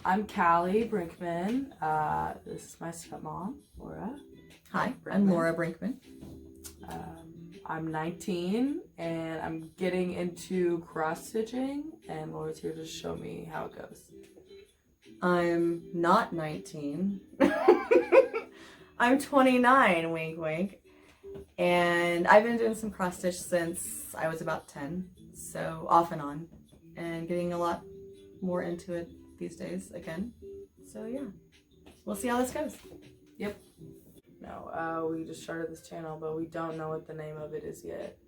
I'm Callie Brinkman. This is my stepmom, Laura. Hi, Brinkman. I'm Laura Brinkman. I'm 19 and I'm getting into cross stitching, and Laura's here to show me how it goes. I'm not 19. I'm 29, wink wink. And I've been doing some cross stitch since I was about 10, so off and on, and getting a lot more into it these days again. So yeah, we'll see how this goes. Yep. No, we just started this channel, but we don't know what the name of it is yet.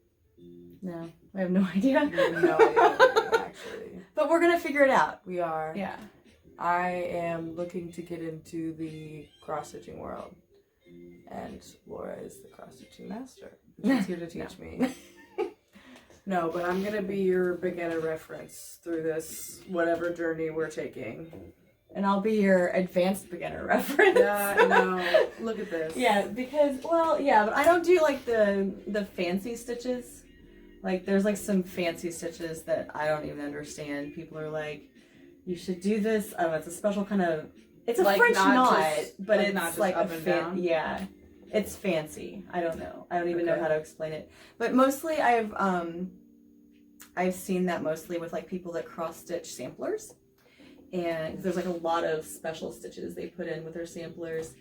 No, I have no idea. We have no idea what it is, actually. But we're gonna figure it out. We are. Yeah. I am looking to get into the cross-stitching world, and Laura is the cross-stitching master. She's here to teach me. No, but I'm going to be your beginner reference through this whatever journey we're taking. And I'll be your advanced beginner reference. No, look at this. Yeah, because, well, yeah, but I don't do like the fancy stitches. Like, there's like some fancy stitches that I don't even understand. People are like, you should do this. Oh, it's a special kind of, it's a like French knot, but like it's not just like up and down. Yeah, it's fancy. I don't know. I don't even know how to explain it. But mostly I've seen that mostly with like people that cross stitch samplers, and there's like a lot of special stitches they put in with their samplers.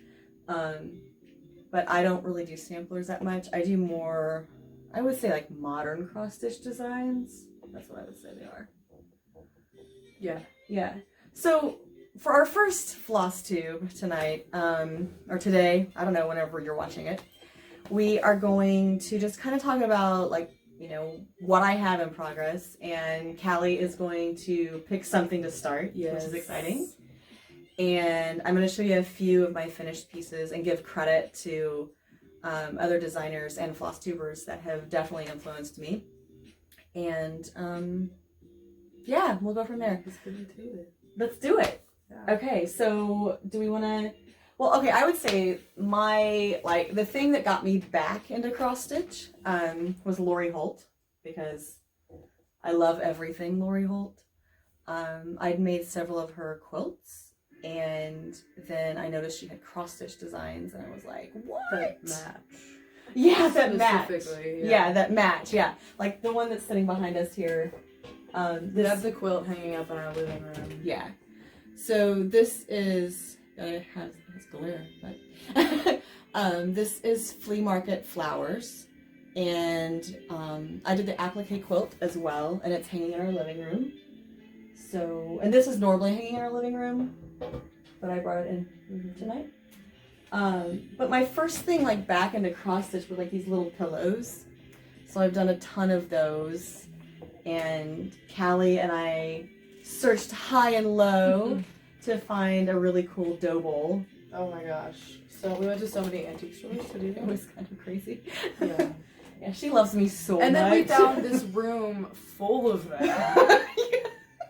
But I don't really do samplers that much. I do more, I would say like modern cross stitch designs. That's what I would say they are. Yeah. Yeah. So for our first FlossTube tonight, or today, I don't know, whenever you're watching it, we are going to just kind of talk about like, you know, what I have in progress, and Callie is going to pick something to start, which is exciting. And I'm going to show you a few of my finished pieces and give credit to other designers and FlossTubers that have definitely influenced me. And yeah, we'll go from there. Let's get into it. Let's do it. Yeah. Okay, so do we want to... Well, okay, I would say the thing that got me back into cross stitch was Lori Holt, because I love everything Lori Holt. I'd made several of her quilts, and then I noticed she had cross stitch designs, and I was like, what? That match. Yeah, that match. Yeah, that match, yeah. Like the one that's sitting behind us here. That's the quilt hanging up in our living room. Yeah. So this is... It has glare, but this is Flea Market Flowers, and I did the applique quilt as well, and it's hanging in our living room. So, and this is normally hanging in our living room, but I brought it in tonight. But my first thing like back into cross stitch were like these little pillows, so I've done a ton of those, and Callie and I searched high and low to find a really cool dough bowl. Oh my gosh. So we went to so many antique stores to do that. It was kind of crazy. Yeah. Yeah, she loves me so much. And then we found this room full of them. Yeah.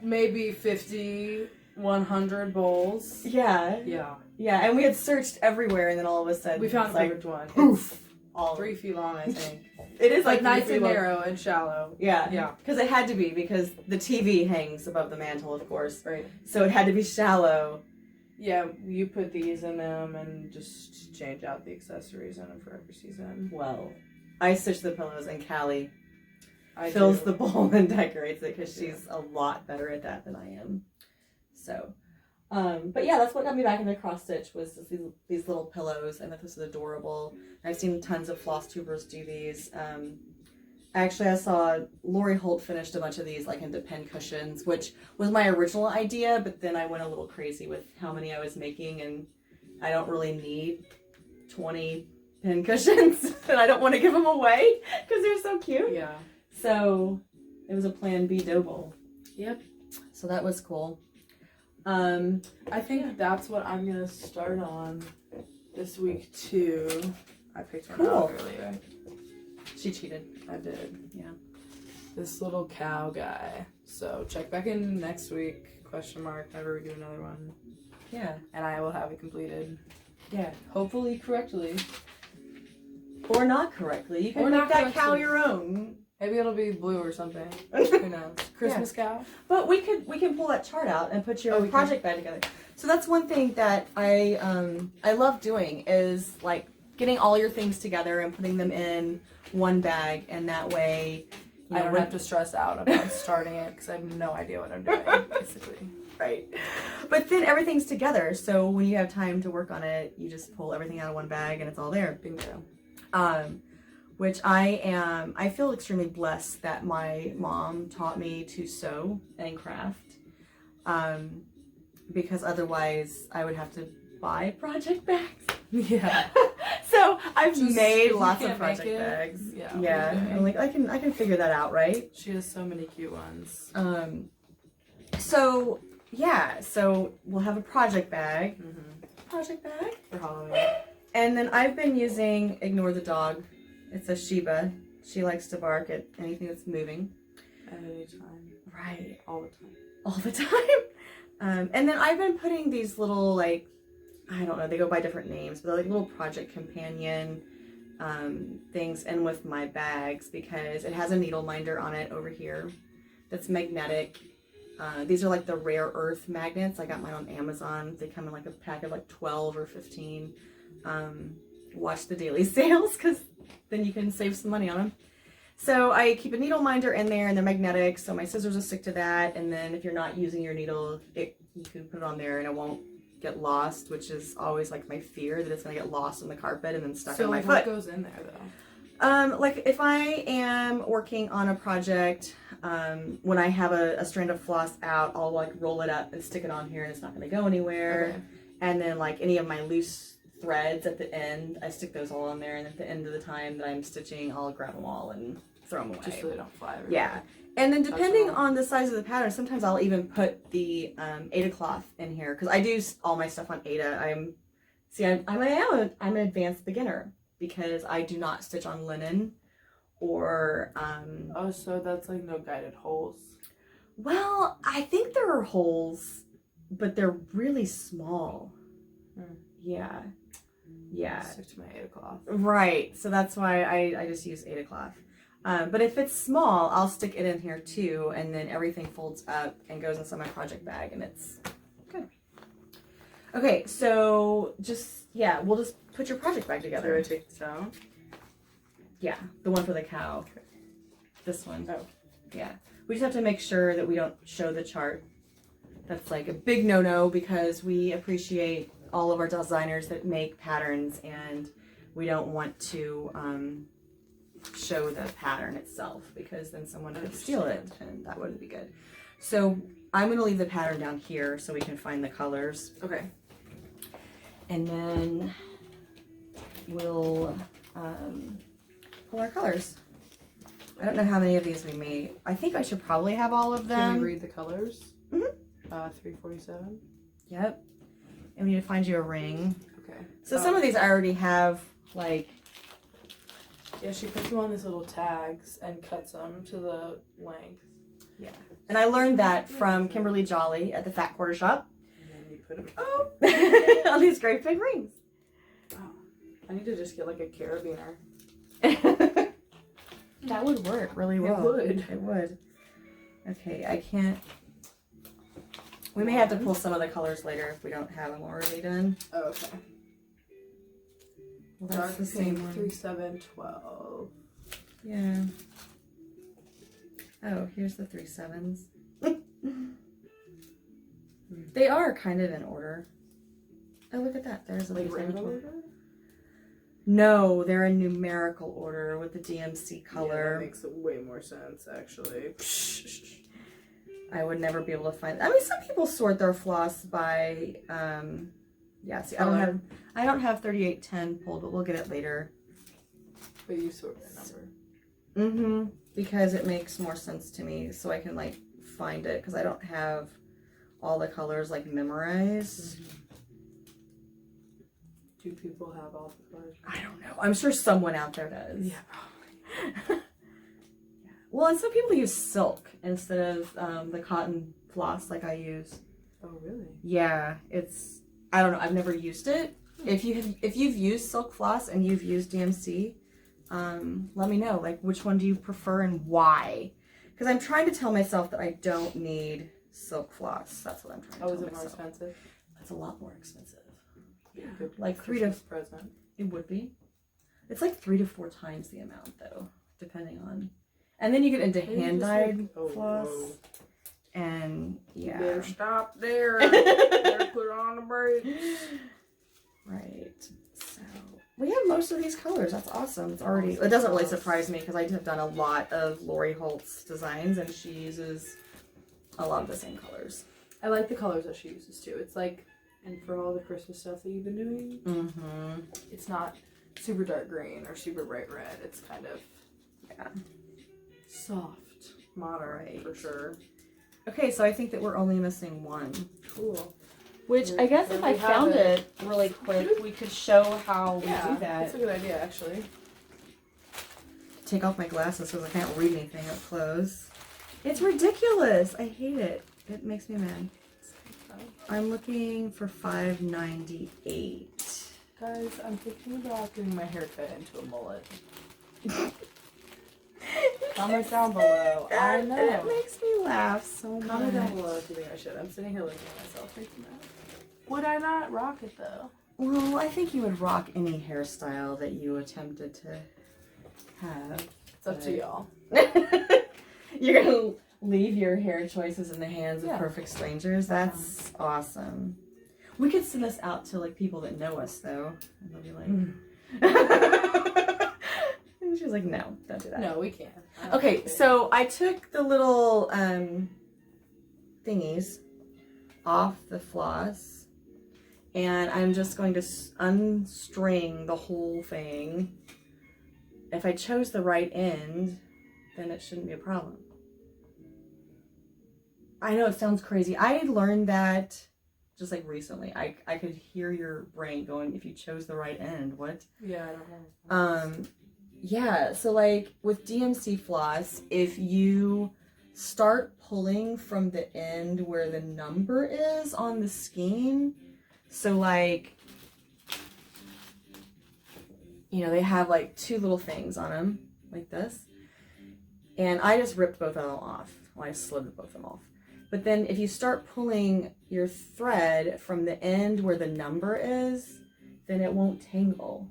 Maybe 50, 100 bowls. Yeah. Yeah. Yeah, and we had searched everywhere, and then all of a sudden we found the like, perfect one. Poof! All 3 feet long, I think. It is like nice and narrow and shallow. Yeah. Yeah. Because it had to be, because the TV hangs above the mantle, of course. Right. So it had to be shallow. Yeah, you put these in them and just change out the accessories in them for every season. Well, I stitch the pillows, and Callie fills the bowl and decorates it, because she's a lot better at that than I am. So, but yeah, that's what got me back into cross stitch, was these little pillows, and that this is adorable. I've seen tons of FlossTubers do these. Actually, I saw Lori Holt finished a bunch of these like into pin cushions, which was my original idea, but then I went a little crazy with how many I was making, and I don't really need 20 pin cushions, and I don't want to give them away because they're so cute. Yeah. So it was a Plan B dough bowl. Yep. So that was cool. I think that's what I'm gonna start on this week too. I picked one out earlier. She cheated. I did. Yeah. This little cow guy. So check back in next week, question mark, whenever we do another one. Yeah. And I will have it completed. Yeah. Hopefully correctly. Or not correctly. You can make that cow your own. Maybe it'll be blue or something. Who knows? Christmas cow? But we can pull that chart out and put your project bag together. So that's one thing that I love doing is like getting all your things together and putting them in one bag, and that way I don't have to stress out about starting it because I have no idea what I'm doing, basically. Right. But then everything's together, so when you have time to work on it, you just pull everything out of one bag and it's all there. Bingo. Which I feel extremely blessed that my mom taught me to sew and craft. Because otherwise I would have to buy project bags. Yeah. So I've made lots of project bags. Yeah. Yeah. I'm like, I can figure that out, right? She has so many cute ones. So yeah, so we'll have a project bag. Project bag? For Halloween. And then I've been using Ignore the Dog. It's a Shiba. She likes to bark at anything that's moving. At any time. Right. All the time. All the time. And then I've been putting these little, like, I don't know, they go by different names, but they're like little project companion things in with my bags because it has a needle minder on it over here that's magnetic. These are like the rare earth magnets. I got mine on Amazon. They come in like a pack of like 12 or 15. Watch the daily sales because then you can save some money on them. So I keep a needle minder in there and they're magnetic, so my scissors will stick to that, and then if you're not using your needle, you can put it on there and it won't get lost, which is always like my fear that it's going to get lost on the carpet and then stuck on my foot. So what goes in there though? Like if I am working on a project, when I have a strand of floss out, I'll like roll it up and stick it on here and it's not going to go anywhere. Okay. And then like any of my loose threads at the end, I stick those all on there, and at the end of the time that I'm stitching, I'll grab them all and throw them away. Just so they don't fly everywhere. Yeah. And then depending on the size of the pattern, sometimes I'll even put the Aida cloth in here because I do all my stuff on Aida. I'm an advanced beginner because I do not stitch on linen or Oh, so that's like no guided holes. well, I think there are holes, but they're really small. Yeah. Yeah. Stick to my Aida cloth. Right. So that's why I just use Aida cloth. But if it's small, I'll stick it in here too, and then everything folds up and goes inside my project bag, and it's good. Okay, so we'll just put your project bag together. Do I take this out? Yeah, the one for the cow. Okay. This one. Oh. Yeah. We just have to make sure that we don't show the chart. That's like a big no-no because we appreciate all of our designers that make patterns, and we don't want to show the pattern itself because then someone could steal it and that wouldn't be good. So I'm going to leave the pattern down here so we can find the colors. Okay. And then we'll pull our colors. I don't know how many of these we made. I think I should probably have all of them. Can we read the colors? 347. Yep. And we need to find you a ring. Okay. So some of these I already have, like... Yeah, she puts them on these little tags and cuts them to the length. Yeah. And I learned that from Kimberly Jolly at the Fat Quarter Shop. And then you put them on these great big rings. Oh, I need to just get like a carabiner. That would work really well. It would. It would. Okay, I can't... We may have to pull some of the colors later if we don't have them already done. Oh, okay. Well, that's Dark the same pink, one. 3712. Yeah. Oh, here's the 3 7s. They are kind of in order. Oh, look at that. There's a Like 3 7 rainbow 12. order? No, they're in numerical order with the DMC color. Yeah, that makes way more sense, actually. I would never be able to find. I mean, some people sort their floss by. Yeah. See, Color. I don't have 3810 pulled, but we'll get it later. But you sort the number. Because it makes more sense to me, so I can like find it because I don't have all the colors like memorized. Do people have all the colors? I don't know. I'm sure someone out there does. Yeah. Yeah. Well, and some people use silk instead of the cotton floss like I use. Oh, really? Yeah, I don't know. I've never used it. If you've used silk floss and you've used DMC, let me know, like, which one do you prefer and why? Because I'm trying to tell myself that I don't need silk floss. That's what I'm trying to tell is it myself. more expensive? It's a lot more expensive. Yeah. Like Christmas present. It would be. It's like 3 to 4 times the amount, though, depending on. And then you get into hand-dyed floss. Whoa. And, yeah. You better stop there. Better put on the brakes. Right. So, we have most of these colors. That's awesome. It's already, it doesn't really surprise me because I have done a lot of Lori Holt's designs and she uses a lot of the same colors. I like the colors that she uses too. It's like, and for all the Christmas stuff that you've been doing, it's not super dark green or super bright red. It's kind of soft, modern for sure. Okay, so I think that we're only missing one. Cool. Which I guess if I found it really quick, we could show how we do that. That's a good idea, actually. Take off my glasses because I can't read anything up close. It's ridiculous. I hate it. It makes me mad. I'm looking for $5.98. Guys, I'm thinking about getting my haircut into a mullet. Comment down below. I know. It makes me laugh so much. Comment down below if you think I should. I'm sitting here looking at myself thinking that. Would I not rock it though? Well, I think you would rock any hairstyle that you attempted to have. It's up to y'all. You're going to leave your hair choices in the hands of perfect strangers? That's awesome. We could send this out to like people that know us though. And they'll be like... And she was like, no, don't do that. No, we can't. Okay, so I took the little thingies off the floss. And I'm just going to unstring the whole thing. If I chose the right end, then it shouldn't be a problem. I know it sounds crazy. I learned that just like recently. I could hear your brain going, if you chose the right end, what? Yeah, I don't know. Yeah, so like with DMC floss, if you start pulling from the end where the number is on the skein, so like, you know, they have like 2 little things on them, like this. And I just ripped both of them off. Well, I slid both of them off. But then if you start pulling your thread from the end where the number is, then it won't tangle.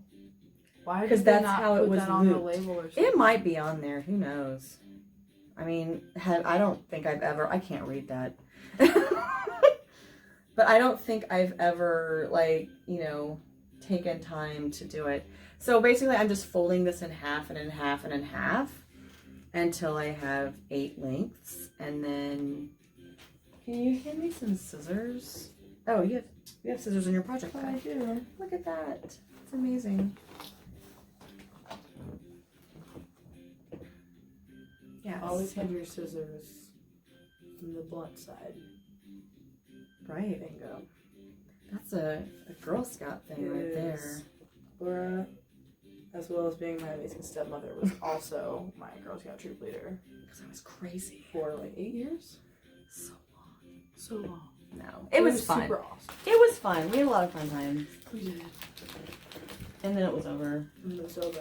Why? Because that's how it was on the looped. label or something? It might be on there. Who knows? I mean, I don't think I've ever... I can't read that. But I don't think I've ever, like, you know, taken time to do it. So basically, I'm just folding this in half and in half and in half until I have 8 lengths. And then... Can you hand me some scissors? Oh, you have scissors in your project bag. I do. Look at that. It's amazing. Yeah. Always have your scissors on the blunt side. Right. Bingo. That's a Girl Scout thing right there. Laura, as well as being my amazing stepmother, was also my Girl Scout troop leader. Because I was crazy. For like 8 years? So long. So long. No. It was fun. Super awesome. It was fun. We had a lot of fun times. We did. And then it was over. And it was over.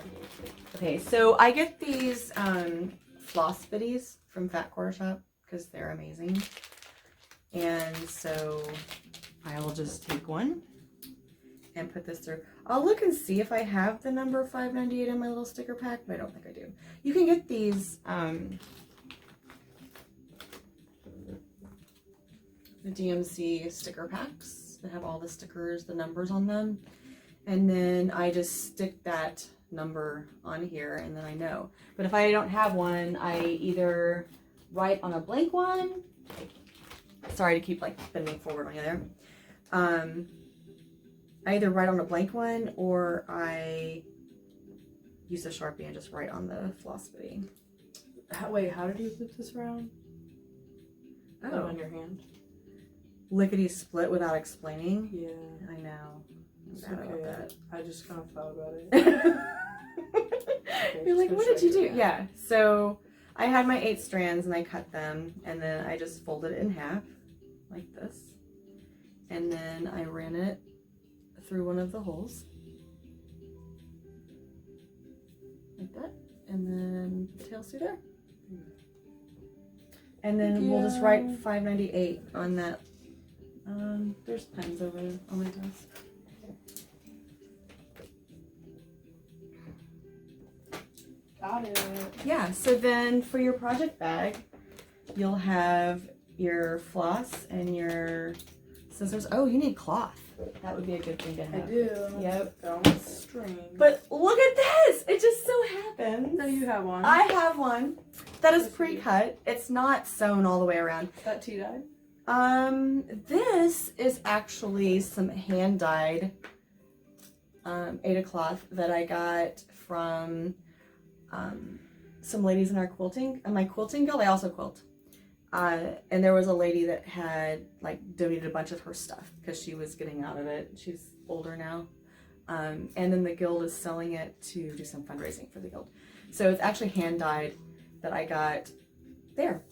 Okay, so I get these Flossbitties from Fat Quarter Shop because they're amazing. And so I will just take one and put this through. I'll look and see if I have the number 598 in my little sticker pack, but I don't think I do. You can get these the DMC sticker packs that have all the stickers, the numbers on them. And then I just stick that number on here and then I know. But if I don't have one, I either write on a blank one. Sorry to keep like bending forward on you there. I either write on a blank one or I use a Sharpie and just write on the Flossbitty. Wait, how did you flip this around? Oh. On your hand. Lickety split without explaining. Yeah. I know. It's I'm bad okay. about that. I just kind of thought about it. Okay, You're like, what did you do? that. Yeah. So I had my 8 strands and I cut them and then I just folded it in half like this. And then I ran it through one of the holes. like that, and then tail through there. And then we'll just write $5.98 on that. There's pens over on my desk. Got it. Yeah, so then for your project bag, you'll have your floss and your scissors. Oh, you need cloth. That would be a good thing to have. I do. Yep. Got on string. But look at this! It just so happens. No, you have one. I have one that is pre-cut. It's not sewn all the way around. Is that tea-dyed? This is actually some hand-dyed Ada cloth that I got from some ladies in our quilting. And my quilting guild, I also quilt. And there was a lady that had like donated a bunch of her stuff because she was getting out of it. She's older now. And then the guild is selling it to do some fundraising for the guild. So it's actually hand-dyed that I got there.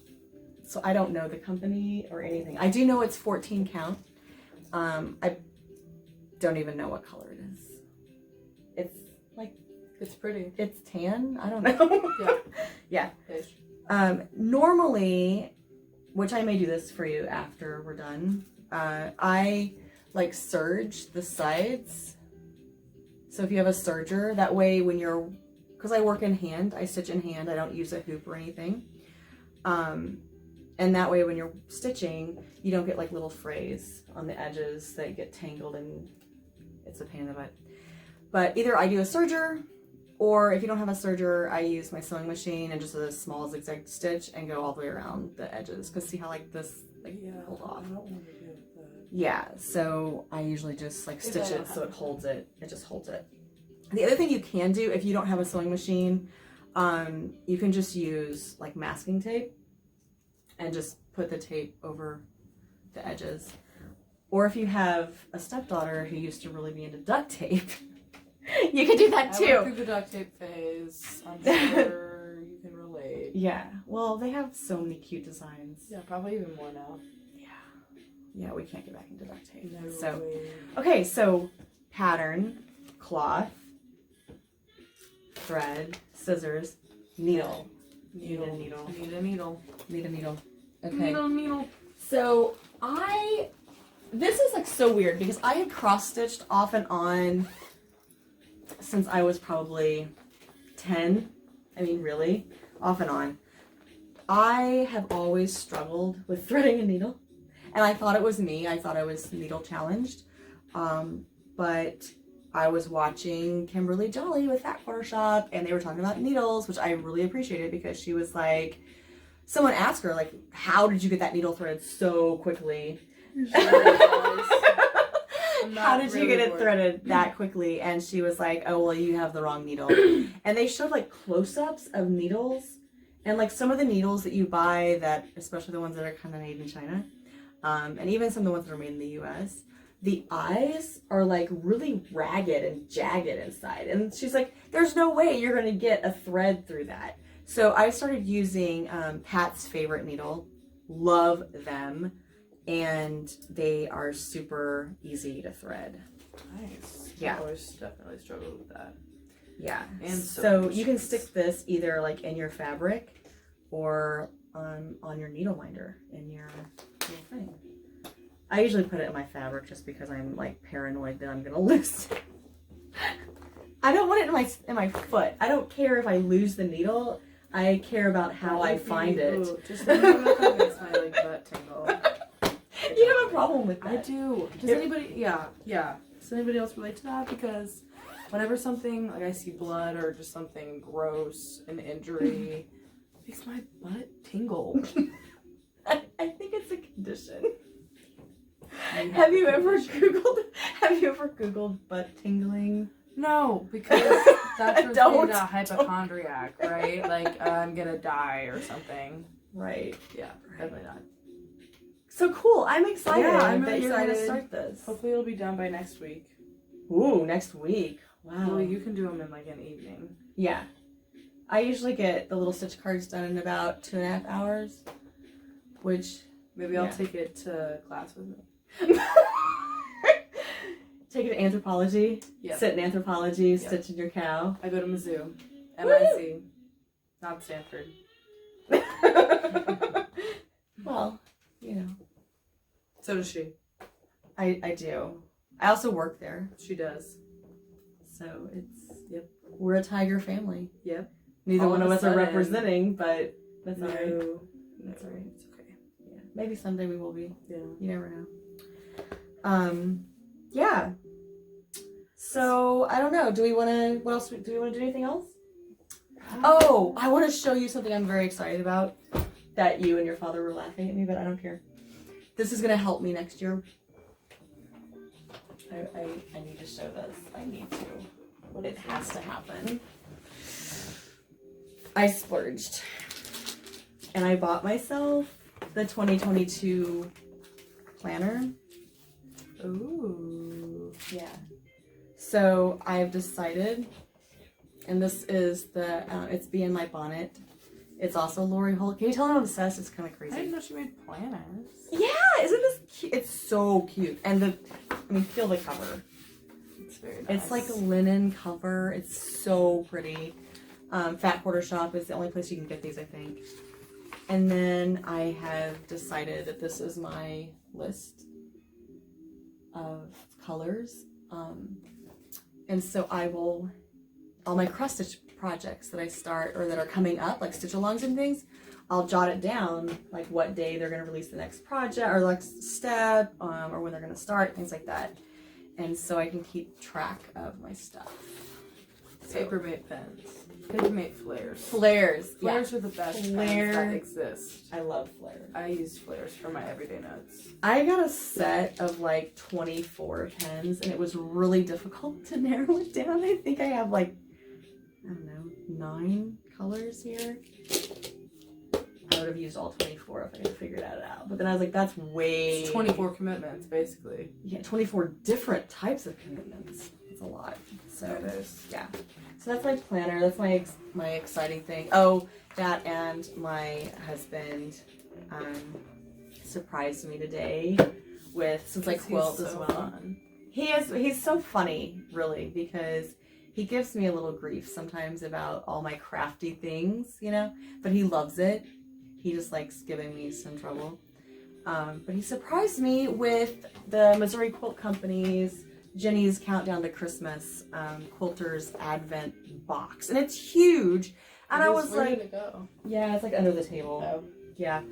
So I don't know the company or anything. I do know it's 14 count. I don't even know what color it is. It's like, it's pretty. it's tan. I don't know. Yeah. Yeah. Normally, which I may do this for you after we're done, I like serge the sides. So if you have a serger, that way when you're, because I work in hand, I stitch in hand, I don't use a hoop or anything. And that way when you're stitching, you don't get like little frays on the edges that get tangled and it's a pain in the butt. But either I do a serger, or if you don't have a serger, I use my sewing machine and just a small zigzag stitch and go all the way around the edges. Because see how like this like hold off. I don't want to do that. Yeah, so I usually just like stitch it so it holds it. It just holds it. The other thing you can do if you don't have a sewing machine, you can just use like masking tape and just put the tape over the edges. Or if you have a stepdaughter who used to really be into duct tape, you can do that too. I went through the duct tape phase. I'm sure you can relate. Yeah, well, they have so many cute designs. Yeah, probably even more now. Yeah, we can't get back into duct tape. No So, way. okay, so pattern, cloth, thread, scissors, needle. Needle. Need a needle. Need a needle. Need a needle. Okay. Needle. So this is like so weird because I had cross stitched off and on since I was probably 10. I mean, really, off and on. I have always struggled with threading a needle, and I thought it was me. I thought I was needle challenged, but I was watching Kimberly Jolly with Fat Quarter Shop, and they were talking about needles, which I really appreciated because she was like, someone asked her like, how did you get that needle threaded so quickly? How did you get it threaded that quickly? And she was like, oh, well, you have the wrong needle. And they showed like close-ups of needles, and like some of the needles that you buy that, especially the ones that are kind of made in China, and even some of the ones that are made in the US, the eyes are like really ragged and jagged inside. And she's like, there's no way you're going to get a thread through that. So I started using Pat's favorite needle. Love them. And they are super easy to thread. Nice. Yeah. I always definitely struggled with that. Yeah. And so you can stick this either like in your fabric or on your needle minder in your little thing. I usually put it in my fabric just because I'm like paranoid that I'm gonna lose it. I don't want it in my foot. I don't care if I lose the needle. I care about how I find it. Just thinking about that makes my like butt tingle. You have a problem with that. I do. Does anybody? Yeah. Does anybody else relate to that? Because whenever something like I see blood or just something gross, an injury, it makes my butt tingle. I think it's a condition. Have you ever Googled butt tingling? No, because that turns me into a hypochondriac, right? Like I'm gonna die or something. Right. Yeah, definitely not. So cool. I'm excited I'm that really you're going to excited. start this. Hopefully it'll be done by next week. Ooh, next week. Wow. Well, you can do them in like an evening. Yeah. I usually get the little stitch cards done in about 2.5 hours, which... Maybe I'll take it to class with me. Take it to anthropology. Yep. Sit in anthropology, Yep. stitch in your cow. I go to Mizzou. MIC, not Stanford. Well, you know. So does she. I do. I also work there. She does. So it's, Yep. We're a tiger family. Yep. Neither All one of of a us are sudden- representing, but that's all right. No. That's all right. It's okay. Yeah. Maybe someday we will be. Yeah. You never know. Yeah. So I don't know. Do we want to? What else? Do we want to do anything else? Oh, I want to show you something I'm very excited about. That you and your father were laughing at me, but I don't care. This is gonna help me next year. I need to show this. I need to. It has to happen. I splurged, and I bought myself the 2022 planner. Ooh. Yeah. So I've decided, and this is the, it's Be in My Bonnet. It's also Lori Holt. Can you tell I'm obsessed? It's kind of I crazy. didn't know she made planners. Yeah, isn't this cute? It's so cute. And feel the cover. It's very nice. It's like a linen cover. It's so pretty. Fat Quarter Shop is the only place you can get these, I think. And then I have decided that this is my list of colors. And so I will, all my cross stitch projects that I start or that are coming up, like stitch alongs and things, I'll jot it down, like what day they're going to release the next project or next step, or when they're going to start, things like that. And so I can keep track of my stuff. Papermate pens. Papermate flares. Flares. Flares are the best pens that exist. I love flares. I use flares for my everyday notes. I got a set of like 24 pens and it was really difficult to narrow it down. I think I have like, I don't know, 9 colors here. I would have used all 24 if I could figure that out. But then I was like, that's way... It's 24 commitments, basically. Yeah, 24 different types of commitments. It's a lot. So, It is. yeah. So that's my planner. That's my exciting thing. Oh, that and my husband surprised me today with, since I quilt as well. Fun. He's so funny, really, because he gives me a little grief sometimes about all my crafty things, you know, but he loves it. He just likes giving me some trouble. But he surprised me with the Missouri Quilt Company's Jenny's Countdown to Christmas Quilter's Advent box. And it's huge. And I was Where like, did it go? yeah, it's like under the table. Oh. Yeah.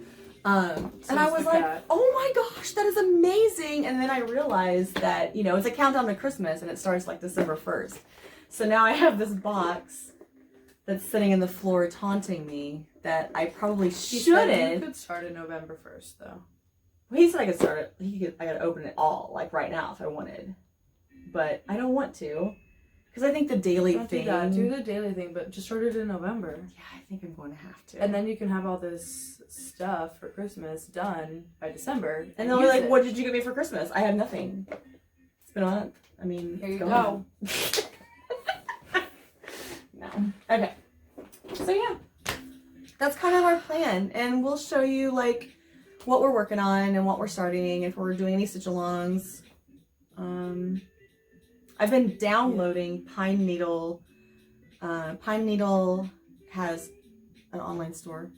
And I was the like, cat. oh my gosh, that is amazing. And then I realized that, you know, it's a countdown to Christmas and it starts like December 1st. So now I have this box that's sitting in the floor taunting me that I probably He said you shouldn't. could start in November 1st, though. He said I could start it. I could open it all, like right now if I wanted. But I don't want to. Because I think the daily Don't thing. do that. Do the daily thing, but just start it in November. Yeah, I think I'm going to have to. And then you can have all this stuff for Christmas done by December. And they'll be use like, it. what did you get me for Christmas? I have nothing. It's been a month. I mean, Here you it's go. No. Okay. So yeah. That's kind of our plan. And we'll show you like what we're working on and what we're starting, if we're doing any stitch alongs. I've been downloading Pine Needle. Pine Needle has an online store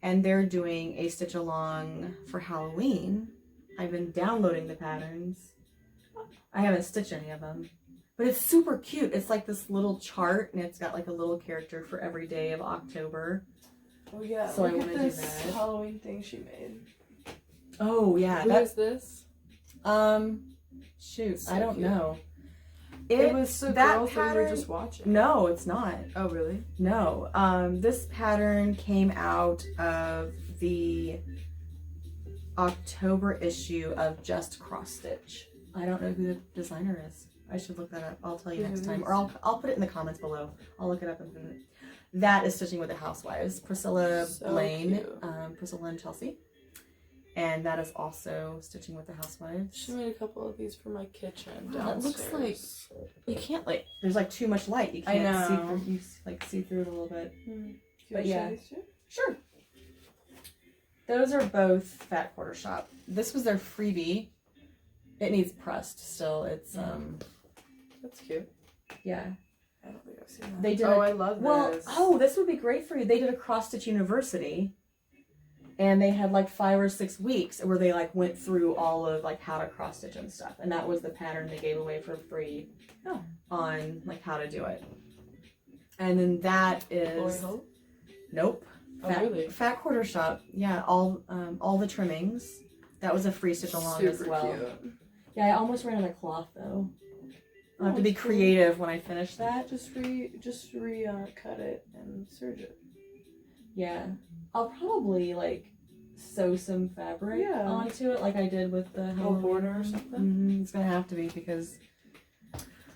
and they're doing a stitch along for Halloween. I've been downloading the patterns. I haven't stitched any of them, but it's super cute. It's like this little chart and it's got like a little character for every day of October. Oh yeah. So I look wanna at do this that. Halloween thing she made. Oh yeah. Who is this? Shoot, So I don't cute. know. It was the that girls that we were pattern- just watching. No, it's not. Oh really? No. This pattern came out of the October issue of Just Cross Stitch. I don't know who the designer is. I should look that up. I'll tell you Who next is? time. Or I'll put it in the comments below. I'll look it up and put it. That is Stitching with the Housewives. Priscilla So Blaine. cute. Priscilla and Chelsea. And that is also Stitching with the Housewives. She made a couple of these for my kitchen Wow, that downstairs. looks You can't like. There's like too much light. You I can't see know. through. You like see through it a little bit. But yeah. Sure. Those are both Fat Quarter Shop. This was their freebie. It needs pressed still. It's That's cute. yeah. I don't think I've seen that. They did. I love this. This would be great for you. They did a Cross Stitch University, and they had like 5 or 6 weeks where they like went through all of like how to cross stitch and stuff, and that was the pattern they gave away for free on like how to do it. And then that is nope. Fat Quarter Shop. Yeah, all the trimmings. That was a free stitch along as well. Cute. Yeah, I almost ran out of cloth though. I'll have to be creative when I finish that. Just cut it and serge it. Yeah. I'll probably like sew some fabric onto it like I did with the little border or something. Mm-hmm. It's gonna have to be because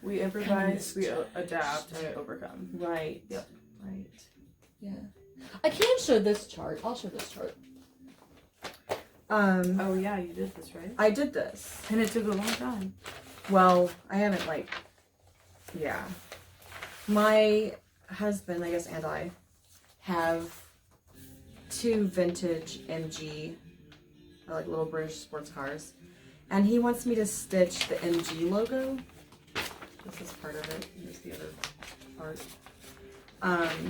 we improvise, we adapt, and we overcome. Right. Yep. Right. Yeah. I can show this chart. I'll show this chart. Oh yeah, you did this, right? I did this. And it took a long time. Well, I haven't my husband, I guess, and I have 2 vintage MG, like little British sports cars, and he wants me to stitch the MG logo. This is part of it. Here's the other part.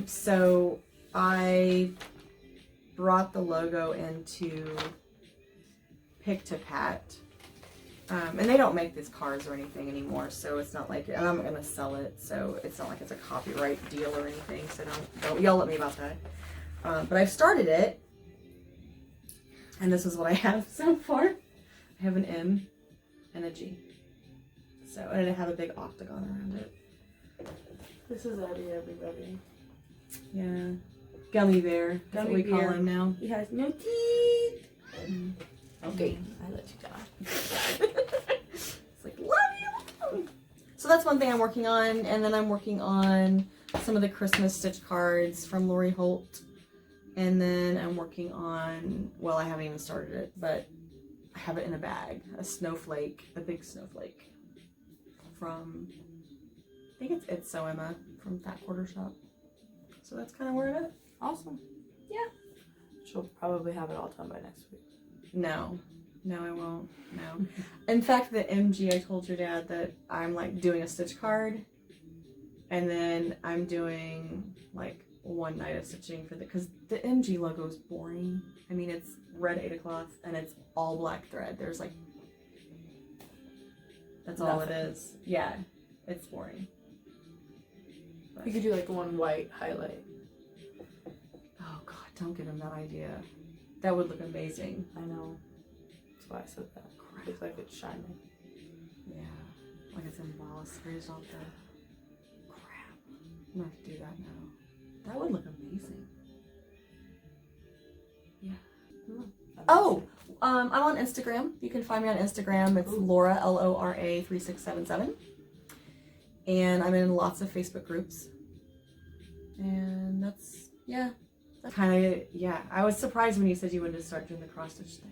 So I brought the logo into Pick to Pat. And they don't make these cars or anything anymore, so it's not like, and I'm not gonna sell it, so it's not like it's a copyright deal or anything, so don't yell at me about that. But I've started it, and this is what I have so far. I have an M and a G. So, and I have a big octagon around it. This is Eddie, everybody. Yeah. Gummy bear. That's what we call him now. He has no teeth. Okay, I let you down. It's like, love you. So that's one thing I'm working on, and then I'm working on some of the Christmas stitch cards from Lori Holt. And then I'm working on, well, I haven't even started it, but I have it in a bag. A snowflake, a big snowflake from, I think it's So Emma from Fat Quarter Shop. So that's kind of where it is. Awesome. Yeah. She'll probably have it all done by next week. No, I won't. No. In fact, the MG, I told your dad that I'm like doing a stitch card, and then I'm doing like one night of stitching for because the MG logo is boring. I mean, it's red Ada cloth and it's all black thread. There's like, that's all it is. Yeah, it's boring. But, you could do like one white highlight. oh God, don't give him that idea. That would look amazing. I know. That's why I said that. It looks like it's shining. Yeah, like it's embossed. Raised off the crap. I'm gonna have to do that now. That would look amazing. Yeah. Oh, I'm on Instagram. You can find me on Instagram. It's Laura, Lora 3677. And I'm in lots of Facebook groups. And that's, yeah. Kind of, yeah. I was surprised when you said you wanted to start doing the cross stitch thing.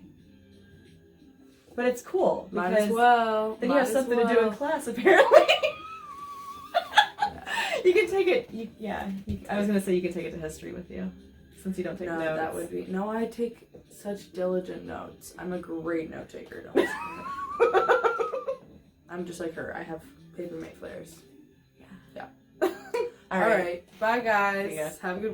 But it's cool. Might as well. Then you have something to do in class, apparently. You can take it. I was going to say you can take it to history with you. Since you don't take notes. That would be. No, I take such diligent notes. I'm a great note taker. Don't I'm just like her. I have paper mate flares. Yeah. All right. Bye, guys. Have a good week.